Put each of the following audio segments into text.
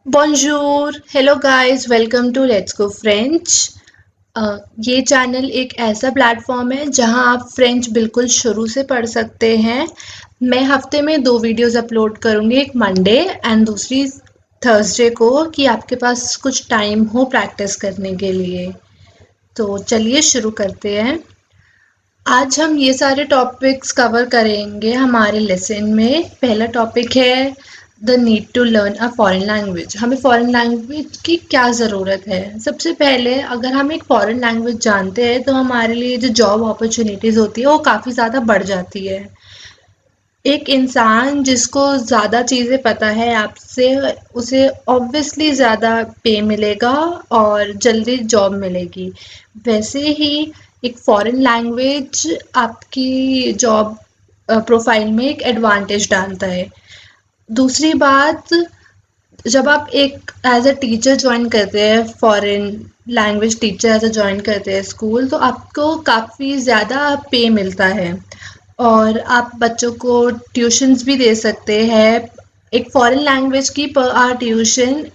Bonjour, hello guys, welcome to let's go French. ये channel एक ऐसा प्लेटफॉर्म है जहां आप फ्रेंच बिल्कुल शुरू से पढ़ सकते हैं। मैं हफ्ते में 2 वीडियोस अपलोड करूंगी, एक मंडे एंड दूसरी थर्सडे को, कि आपके पास कुछ टाइम हो प्रैक्टिस करने के लिए। तो चलिए शुरू करते हैं। आज हम ये सारे टॉपिक्स कवर करेंगे हमारे लेसन में। पहला टॉपिक है the need to learn a foreign language. हमें फॉरेन लैंग्वेज की क्या ज़रूरत है? सबसे पहले अगर हम एक फॉरेन लैंग्वेज जानते हैं तो हमारे लिए जो जॉब अपॉर्चुनिटीज़ होती है वो काफ़ी ज़्यादा बढ़ जाती है। एक इंसान जिसको ज़्यादा चीज़ें पता है आपसे, उसे ऑब्वियसली ज़्यादा पे मिलेगा और जल्दी जॉब मिलेगी। वैसे ही एक फॉरेन लैंग्वेज आपकी जॉब प्रोफाइल में एक एडवांटेज डालता है। दूसरी बात, जब आप एक एज अ टीचर ज्वाइन करते हैं, foreign language teacher as a join करते हैं स्कूल, तो आपको काफ़ी ज़्यादा पे मिलता है और आप बच्चों को ट्यूशन्स भी दे सकते हैं। एक फॉरेन लैंग्वेज की per hour tuition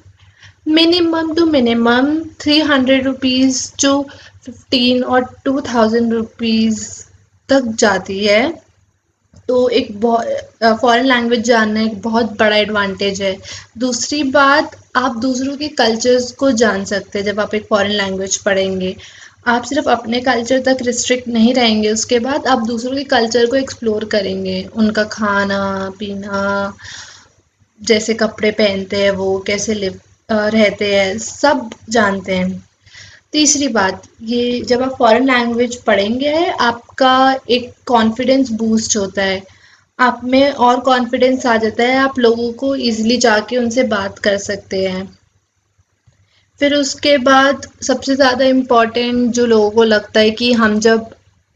minimum to minimum 300 rupees to 15 और 2000 रुपीज़ तक जाती है। तो एक बहुत फॉरेन लैंग्वेज जानना एक बहुत बड़ा एडवांटेज है। दूसरी बात, आप दूसरों के कल्चर्स को जान सकते हैं जब आप एक फॉरेन लैंग्वेज पढ़ेंगे। आप सिर्फ अपने कल्चर तक रिस्ट्रिक्ट नहीं रहेंगे, उसके बाद आप दूसरों के कल्चर को एक्सप्लोर करेंगे, उनका खाना पीना, जैसे कपड़े पहनते हैं वो, कैसे लिव रहते हैं, सब जानते हैं। तीसरी बात, ये जब आप फॉरेन लैंग्वेज पढ़ेंगे आपका एक कॉन्फिडेंस बूस्ट होता है, आप में और कॉन्फिडेंस आ जाता है, आप लोगों को इजीली जाके उनसे बात कर सकते हैं। फिर उसके बाद सबसे ज़्यादा इम्पोर्टेंट जो लोगों को लगता है कि हम जब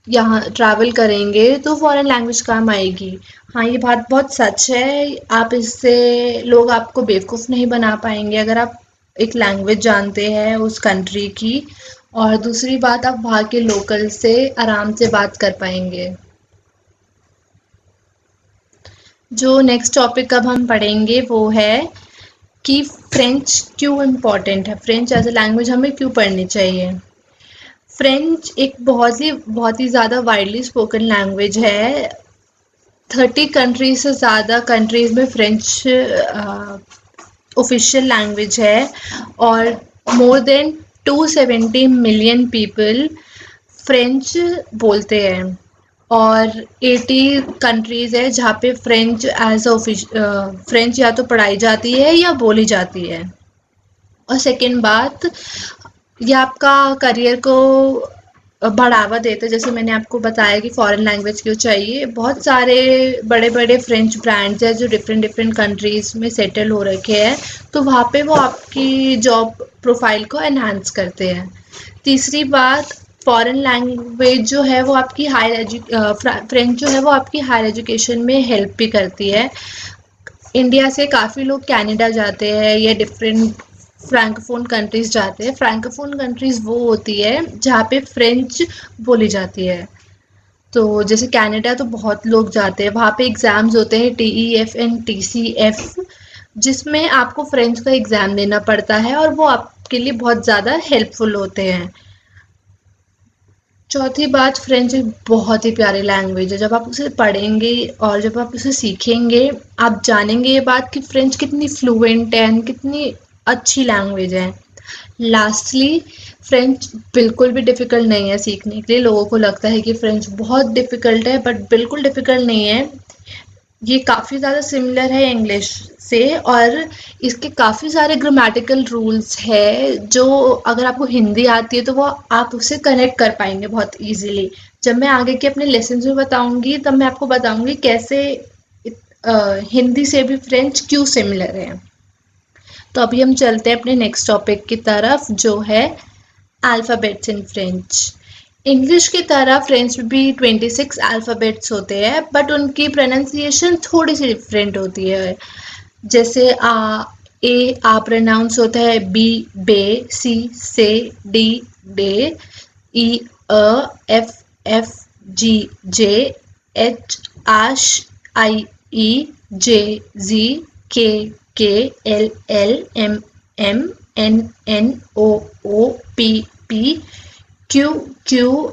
यहाँ ट्रैवल करेंगे तो फॉरेन लैंग्वेज काम आएगी। हाँ, ये बात बहुत सच है। आप इससे लोग आपको बेवकूफ़ नहीं बना पाएंगे अगर आप एक लैंग्वेज जानते हैं उस कंट्री की। और दूसरी बात, आप वहाँ के लोकल से आराम से बात कर पाएंगे। जो नेक्स्ट टॉपिक अब हम पढ़ेंगे वो है कि फ्रेंच क्यों इम्पॉर्टेंट है, फ्रेंच एज अ लैंग्वेज हमें क्यों पढ़नी चाहिए। फ्रेंच एक बहुत ही ज़्यादा वाइडली स्पोकन लैंग्वेज है। 30 कंट्रीज से ज़्यादा कंट्रीज में फ्रेंच ऑफिशियल लैंग्वेज है और more than 270 million people French बोलते हैं। और 80 कंट्रीज है जहाँ पे फ्रेंच एज फ्रेंच या तो पढ़ाई जाती है या बोली जाती है। और सेकेंड बात, ये आपका करियर को बढ़ावा देता है। जैसे मैंने आपको बताया कि फॉरेन लैंग्वेज क्यों चाहिए, बहुत सारे बड़े बड़े फ्रेंच ब्रांड्स हैं जो डिफरेंट डिफरेंट कंट्रीज में सेटल हो रखे हैं, तो वहाँ पे वो आपकी जॉब प्रोफाइल को एनहांस करते हैं। तीसरी बात, फॉरेन लैंग्वेज जो है वो आपकी फ्रेंच जो है वो आपकी हायर एजुकेशन में हेल्प भी करती है। इंडिया से काफ़ी लोग कनाडा जाते हैं या डिफरेंट फ्रैंकोफोन कंट्रीज जाते हैं। फ्रैंकोफोन कंट्रीज वो होती है जहाँ पे फ्रेंच बोली जाती है। तो जैसे कनाडा तो बहुत लोग जाते हैं, वहाँ पे एग्ज़ाम्स होते हैं TEF एंड TCF, जिसमें आपको फ्रेंच का एग्ज़ाम देना पड़ता है और वो आपके लिए बहुत ज़्यादा हेल्पफुल होते हैं। चौथी बात, फ्रेंच एक बहुत ही प्यारी लैंग्वेज है। जब आप उसे पढ़ेंगे और जब आप उसे सीखेंगे, आप जानेंगे ये बात कि फ्रेंच कितनी फ्लुएंट है एंड कितनी अच्छी लैंग्वेज है। लास्टली, फ्रेंच बिल्कुल भी डिफ़िकल्ट नहीं है सीखने के लिए। लोगों को लगता है कि फ्रेंच बहुत डिफ़िकल्ट है, बट बिल्कुल डिफ़िकल्ट नहीं है। ये काफ़ी ज़्यादा सिमिलर है इंग्लिश से और इसके काफ़ी सारे ग्रामेटिकल रूल्स है जो अगर आपको हिंदी आती है तो वो आप उससे कनेक्ट कर पाएंगे बहुत इजीली। जब मैं आगे के अपने लेसन्स में बताऊंगी तब मैं आपको बताऊंगी कैसे हिंदी से भी फ्रेंच क्यों सिमिलर है। तो अभी हम चलते हैं अपने नेक्स्ट टॉपिक की तरफ जो है अल्फ़ाबेट्स इन फ्रेंच। इंग्लिश की तरह फ्रेंच में भी 26 अल्फ़ाबेट्स होते हैं, बट उनकी प्रोनाउंसिएशन थोड़ी सी डिफरेंट होती है। जैसे आ प्रोनाउंस होता है बी बे, सी से, डी डे, ई एफ एफ, जी जे, एच आश, आई ई, जे जी, के KLLMMNNOOPP QQRSSTTUV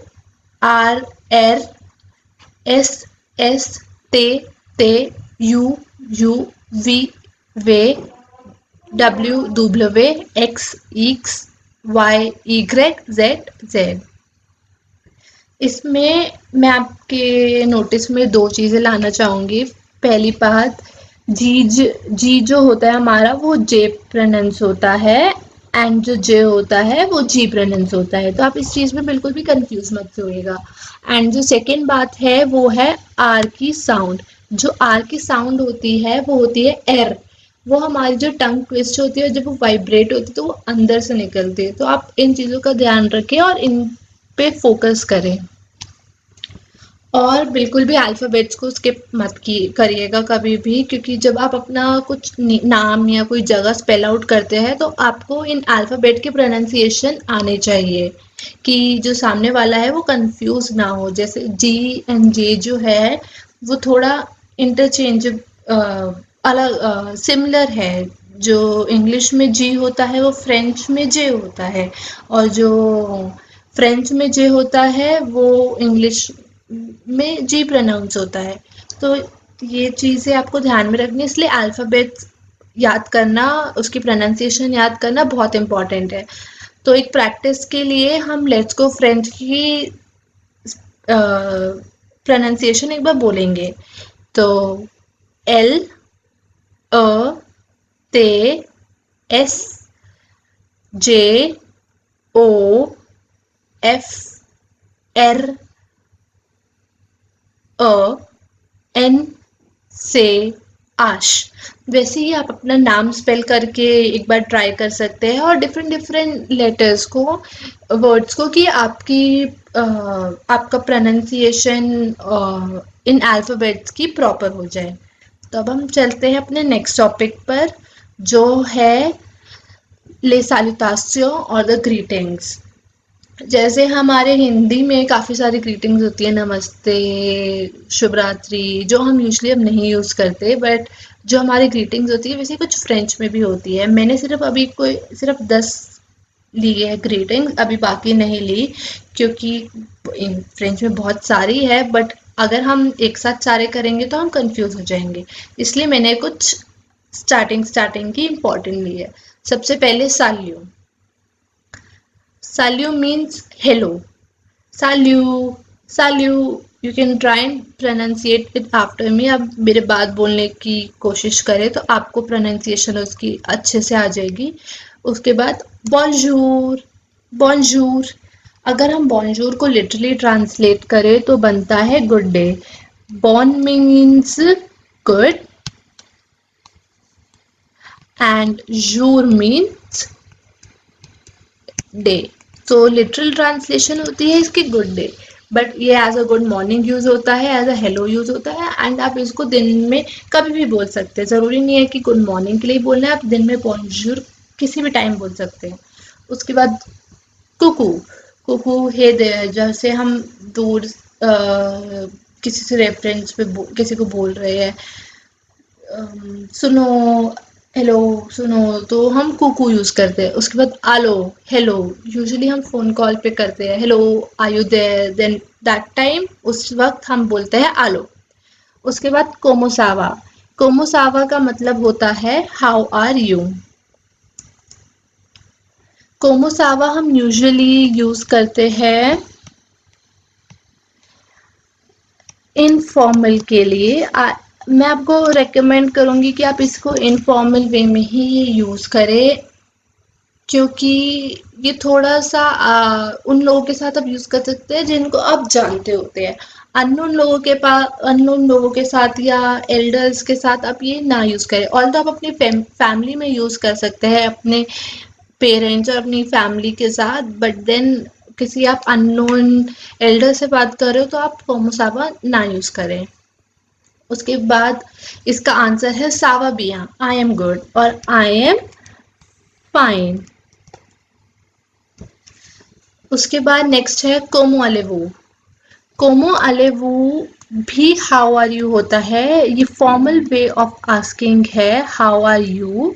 WWXYYZ। इसमें मैं आपके नोटिस में दो चीज़ें लाना चाहूँगी। पहली बात, जी जो होता है हमारा वो जे प्रोनाउंस होता है एंड जो जे होता है वो जी प्रोनाउंस होता है, तो आप इस चीज़ में बिल्कुल भी कंफ्यूज मत होइएगा। एंड जो सेकंड बात है वो है आर की साउंड। जो आर की साउंड होती है वो होती है एर। वो हमारी जो टंग ट्विस्ट होती है, जब वो वाइब्रेट होती है तो वो अंदर से निकलती है। तो आप इन चीज़ों का ध्यान रखें और इन पे फोकस करें। और बिल्कुल भी अल्फ़ाबेट्स को स्किप मत की करिएगा कभी भी, क्योंकि जब आप अपना कुछ नाम या कोई जगह स्पेल आउट करते हैं तो आपको इन अल्फ़ाबेट के प्रोनाउंसिएशन आने चाहिए कि जो सामने वाला है वो कंफ्यूज ना हो। जैसे जी एंड जे जो है वो थोड़ा इंटरचेंज अलग सिमिलर है। जो इंग्लिश में जी होता है वो फ्रेंच में जे होता है, और जो फ्रेंच में जे होता है वो इंग्लिश में जी प्रोनाउंस होता है। तो ये चीज़ें आपको ध्यान में रखनी है, इसलिए अल्फ़ाबेट्स याद करना, उसकी प्रोनाउंसिएशन याद करना बहुत इम्पॉर्टेंट है। तो एक प्रैक्टिस के लिए हम लेट्स गो फ्रेंच की प्रोनाउंसिएशन एक बार बोलेंगे। तो एल अ ते एस जे ओ एफ एर अ एन से आश। वैसे ही आप अपना नाम स्पेल करके एक बार ट्राई कर सकते हैं, और डिफरेंट डिफरेंट लेटर्स को, वर्ड्स को, कि आपका प्रोनाउंसिएशन इन अल्फ़ाबेट्स की प्रॉपर हो जाए। तो अब हम चलते हैं अपने नेक्स्ट टॉपिक पर, जो है ले साल्यूटासियों और द ग्रीटिंग्स। जैसे हमारे हिंदी में काफ़ी सारी ग्रीटिंग्स होती है, नमस्ते, शुभ रात्रि, जो हम यूजुअली अब नहीं यूज़ करते, बट जो हमारी ग्रीटिंग्स होती है वैसे कुछ फ्रेंच में भी होती है। मैंने सिर्फ 10 ली है ग्रीटिंग्स, अभी बाकी नहीं ली, क्योंकि फ्रेंच में बहुत सारी है, बट अगर हम एक साथ सारे करेंगे तो हम कंफ्यूज हो जाएंगे। इसलिए मैंने कुछ स्टार्टिंग की इम्पोर्टेंट ली है। सबसे पहले साल्यू। साल्यू मीन्स हेलो। साल्यू, साल्यू, you can try and pronunciate it after me. आप मेरे बाद बोलने की कोशिश करें तो आपको प्रोनाउंसिएशन उसकी अच्छे से आ जाएगी। उसके बाद बॉन्जूर। बॉन्जूर, अगर हम बॉन्जूर को लिटरली ट्रांसलेट करें तो बनता है गुड डे। बॉन मीन्स गुड एंड जूर means day. So literal translation होती है इसकी गुड डे, बट ये as a good morning use होता है, एज अ हेलो यूज होता है, एंड आप इसको दिन में कभी भी बोल सकते हैं। ज़रूरी नहीं है कि गुड मॉर्निंग के लिए बोलना है, आप दिन में बॉन्जूर किसी भी टाइम बोल सकते हैं। उसके बाद कुकू। कुकू हे देयर, जैसे हम दूर किसी से रेफरेंस पे किसी को बोल रहे हैं, सुनो, हेलो, सुनो, तो हम कुकू यूज करते हैं। उसके बाद आलो, हेलो, यूजुअली हम फोन कॉल पे करते हैं, hello are you there, then that time उस वक्त हम बोलते हैं आलो। उसके बाद कोमोसावा। कोमोसावा का मतलब होता है हाउ आर यू। कोमोसावा हम यूजुअली यूज करते हैं इनफॉर्मल के लिए। मैं आपको रेकमेंड करूँगी कि आप इसको इनफॉर्मल वे में ही यूज़ करें, क्योंकि ये थोड़ा सा उन लोगों के साथ आप यूज़ कर सकते हैं जिनको आप जानते होते हैं। अननोन लोगों के साथ या एल्डर्स के साथ आप ये ना यूज़ करें। और तो आप अपनी फैमिली में यूज़ कर सकते हैं, अपने पेरेंट्स और अपनी फैमिली के साथ, बट देन किसी आप अननोन एल्डर से बात कर रहे हो तो आप कोमोसावा ना यूज़ करें। उसके बाद इसका आंसर है सावा बिया, आई एम गुड और आई एम फाइन। उसके बाद नेक्स्ट है कोमो अलेवो। कोमो अलेवू भी हाउ आर यू होता है, ये फॉर्मल वे ऑफ आस्किंग है हाउ आर यू।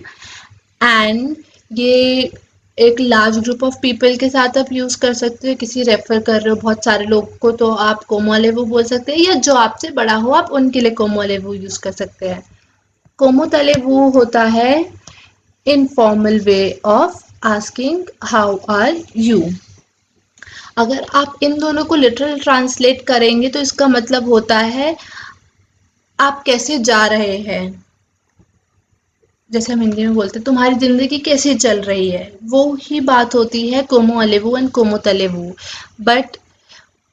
एंड ये एक लार्ज ग्रुप ऑफ पीपल के साथ आप यूज कर सकते हो, किसी रेफर कर रहे हो बहुत सारे लोग को तो आप कोमो अलेवू बोल सकते हैं, या जो आपसे बड़ा हो आप उनके लिए कोमो अलेवू यूज कर सकते हैं। कोमो तलेवू होता है informal way of asking how are you. अगर आप इन दोनों को लिटरल ट्रांसलेट करेंगे तो इसका मतलब होता है आप कैसे जा रहे हैं। जैसे हम हिंदी में बोलते हैं तुम्हारी जिंदगी कैसी चल रही है, वो ही बात होती है कोमो अलेवू एंड कोमो तलेवू। बट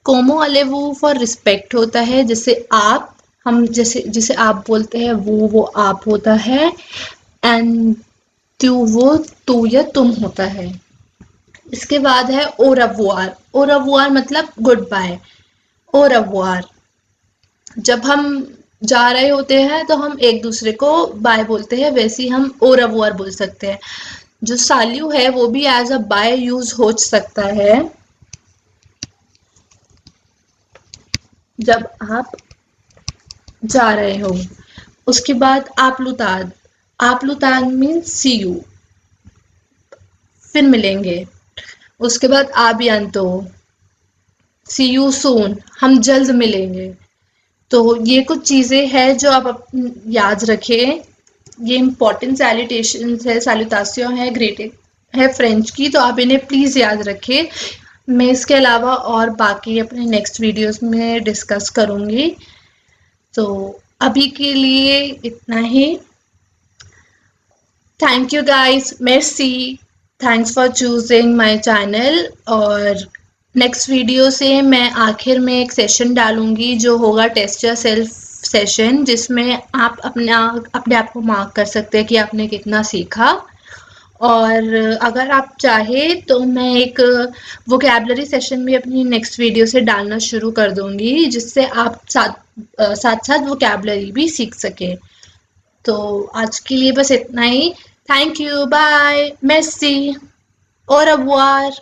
कोमो अलेवू फॉर रिस्पेक्ट होता है, जैसे आप, हम जैसे जिसे आप बोलते हैं वो आप होता है। एंड तू वो तू या तुम होता है। इसके बाद है ओरवुआर। ओरवुआर मतलब गुड बाय। ओरवुआर जब हम जा रहे होते हैं तो हम एक दूसरे को बाय बोलते हैं, वैसे ही हम ओरवुआर बोल सकते हैं। जो साल्यू है वो भी एज अ बाय यूज हो सकता है जब आप जा रहे हो। उसके बाद आपलुताद। आपलुताद मीन्स सी यू, फिर मिलेंगे। उसके बाद आबियंतो, सी यू सून, हम जल्द मिलेंगे। तो ये कुछ चीजें हैं जो आप याद रखें। ये इम्पोर्टेंट सैल्यूटेशंस है, सैल्यूटासियों है, ग्रीटिंग है फ्रेंच की, तो आप इन्हें प्लीज याद रखें। मैं इसके अलावा और बाकी अपने नेक्स्ट वीडियोस में डिस्कस करूंगी। तो अभी के लिए इतना ही। थैंक यू गाइस, मेर्सी, thanks for choosing my channel. और नेक्स्ट वीडियो से मैं आखिर में एक सेशन डालूंगी जो होगा टेस्ट योर सेल्फ सेशन, जिसमें आप अपने आप को मार्क कर सकते हैं कि आपने कितना सीखा। और अगर आप चाहे तो मैं एक वोकैबलरी सेशन भी अपनी नेक्स्ट वीडियो से डालना शुरू कर दूंगी, जिससे आप साथ साथ वोकैबलरी भी सीख सके। तो आज के लिए बस इतना ही। थैंक यू, बाय, मेर्सी, और अवुआर।